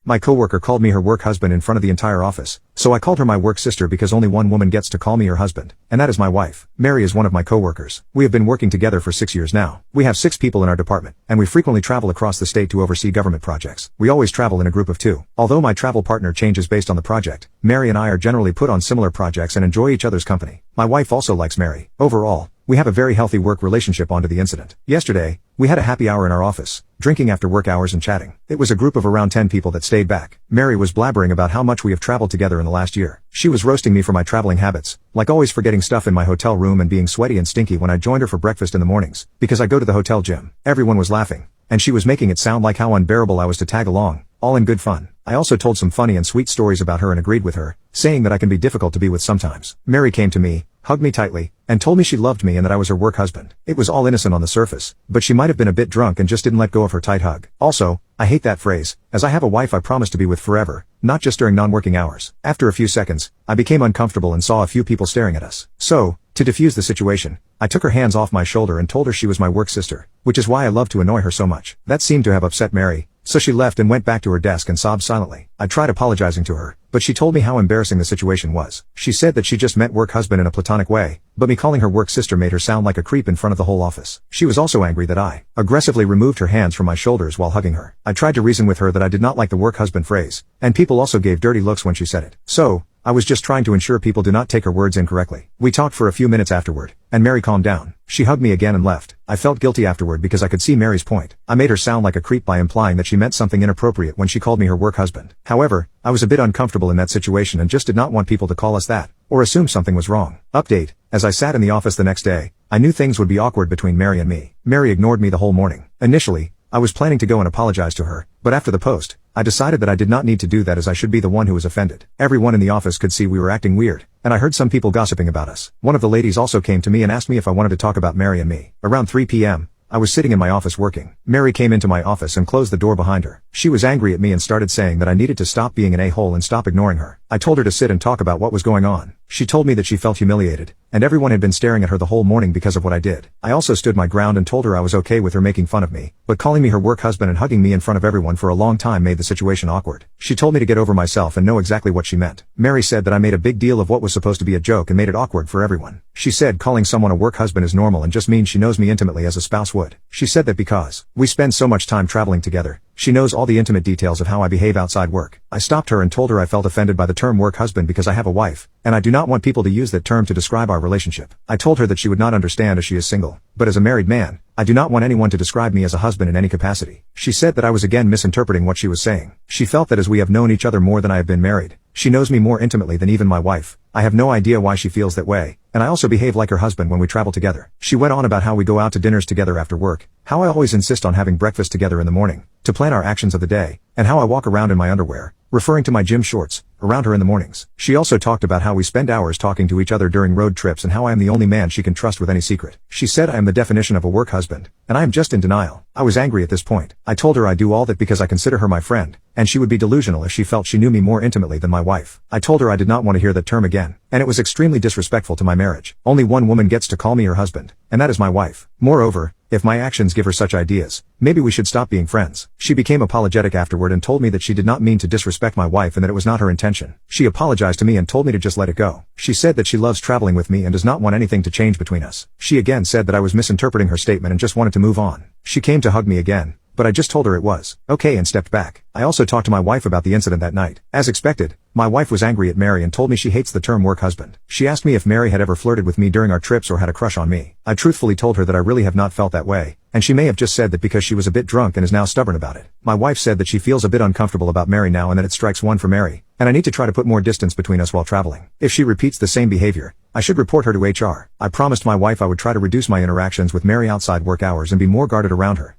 My coworker called me her work husband in front of the entire office, so I called her my work sister because only one woman gets to call me her husband, and that is my wife. Mary is one of my coworkers. We have been working together for 6 years now. We have 6 people in our department, and we frequently travel across the state to oversee government projects. We always travel in a group of 2. Although my travel partner changes based on the project, Mary and I are generally put on similar projects and enjoy each other's company. My wife also likes Mary. Overall, we have a very healthy work relationship. On to the incident. Yesterday, we had a happy hour in our office, drinking after work hours and chatting. It was a group of around 10 people that stayed back. Mary was blabbering about how much we have traveled together in the last year. She was roasting me for my traveling habits, like always forgetting stuff in my hotel room and being sweaty and stinky when I joined her for breakfast in the mornings, because I go to the hotel gym. Everyone was laughing, and she was making it sound like how unbearable I was to tag along, all in good fun. I also told some funny and sweet stories about her and agreed with her, saying that I can be difficult to be with sometimes. Mary came to me, hugged me tightly, and told me she loved me and that I was her work husband. It was all innocent on the surface, but she might have been a bit drunk and just didn't let go of her tight hug. Also, I hate that phrase, as I have a wife I promise to be with forever, not just during non-working hours. After a few seconds, I became uncomfortable and saw a few people staring at us. So, to defuse the situation, I took her hands off my shoulder and told her she was my work sister, which is why I love to annoy her so much. That seemed to have upset Mary, so she left and went back to her desk and sobbed silently. I tried apologizing to her, but she told me how embarrassing the situation was. She said that she just meant work husband in a platonic way, but me calling her work sister made her sound like a creep in front of the whole office. She was also angry that I aggressively removed her hands from my shoulders while hugging her. I tried to reason with her that I did not like the work husband phrase, and people also gave dirty looks when she said it. So, I was just trying to ensure people do not take her words incorrectly. We talked for a few minutes afterward, and Mary calmed down. She hugged me again and left. I felt guilty afterward because I could see Mary's point. I made her sound like a creep by implying that she meant something inappropriate when she called me her work husband. However, I was a bit uncomfortable in that situation and just did not want people to call us that, or assume something was wrong. Update: as I sat in the office the next day, I knew things would be awkward between Mary and me. Mary ignored me the whole morning. Initially, I was planning to go and apologize to her, but after the post, I decided that I did not need to do that as I should be the one who was offended. Everyone in the office could see we were acting weird, and I heard some people gossiping about us. One of the ladies also came to me and asked me if I wanted to talk about Mary and me. Around 3 p.m., I was sitting in my office working. Mary came into my office and closed the door behind her. She was angry at me and started saying that I needed to stop being an a-hole and stop ignoring her. I told her to sit and talk about what was going on. She told me that she felt humiliated, and everyone had been staring at her the whole morning because of what I did. I also stood my ground and told her I was okay with her making fun of me, but calling me her work husband and hugging me in front of everyone for a long time made the situation awkward. She told me to get over myself and know exactly what she meant. Mary said that I made a big deal of what was supposed to be a joke and made it awkward for everyone. She said calling someone a work husband is normal and just means she knows me intimately as a spouse would. She said that because we spend so much time traveling together, she knows all the intimate details of how I behave outside work. I stopped her and told her I felt offended by the term work husband because I have a wife, and I do not want people to use that term to describe our relationship. I told her that she would not understand as she is single, but as a married man, I do not want anyone to describe me as a husband in any capacity. She said that I was again misinterpreting what she was saying. She felt that as we have known each other more than I have been married, she knows me more intimately than even my wife. I have no idea why she feels that way, and I also behave like her husband when we travel together. She went on about how we go out to dinners together after work, how I always insist on having breakfast together in the morning, to plan our actions of the day, and how I walk around in my underwear, referring to my gym shorts, around her in the mornings. She also talked about how we spend hours talking to each other during road trips and how I am the only man she can trust with any secret. She said I am the definition of a work husband, and I am just in denial. I was angry at this point. I told her I do all that because I consider her my friend, and she would be delusional if she felt she knew me more intimately than my wife. I told her I did not want to hear that term again, and it was extremely disrespectful to my marriage. Only one woman gets to call me her husband, and that is my wife. Moreover, if my actions give her such ideas, maybe we should stop being friends. She became apologetic afterward and told me that she did not mean to disrespect my wife and that it was not her intention. She apologized to me and told me to just let it go. She said that she loves traveling with me and does not want anything to change between us. She again said that I was misinterpreting her statement and just wanted to move on. She came to hug me again, but I just told her it was okay and stepped back. I also talked to my wife about the incident that night. As expected, my wife was angry at Mary and told me she hates the term work husband. She asked me if Mary had ever flirted with me during our trips or had a crush on me. I truthfully told her that I really have not felt that way, and she may have just said that because she was a bit drunk and is now stubborn about it. My wife said that she feels a bit uncomfortable about Mary now and that it strikes one for Mary, and I need to try to put more distance between us while traveling. If she repeats the same behavior, I should report her to HR. I promised my wife I would try to reduce my interactions with Mary outside work hours and be more guarded around her.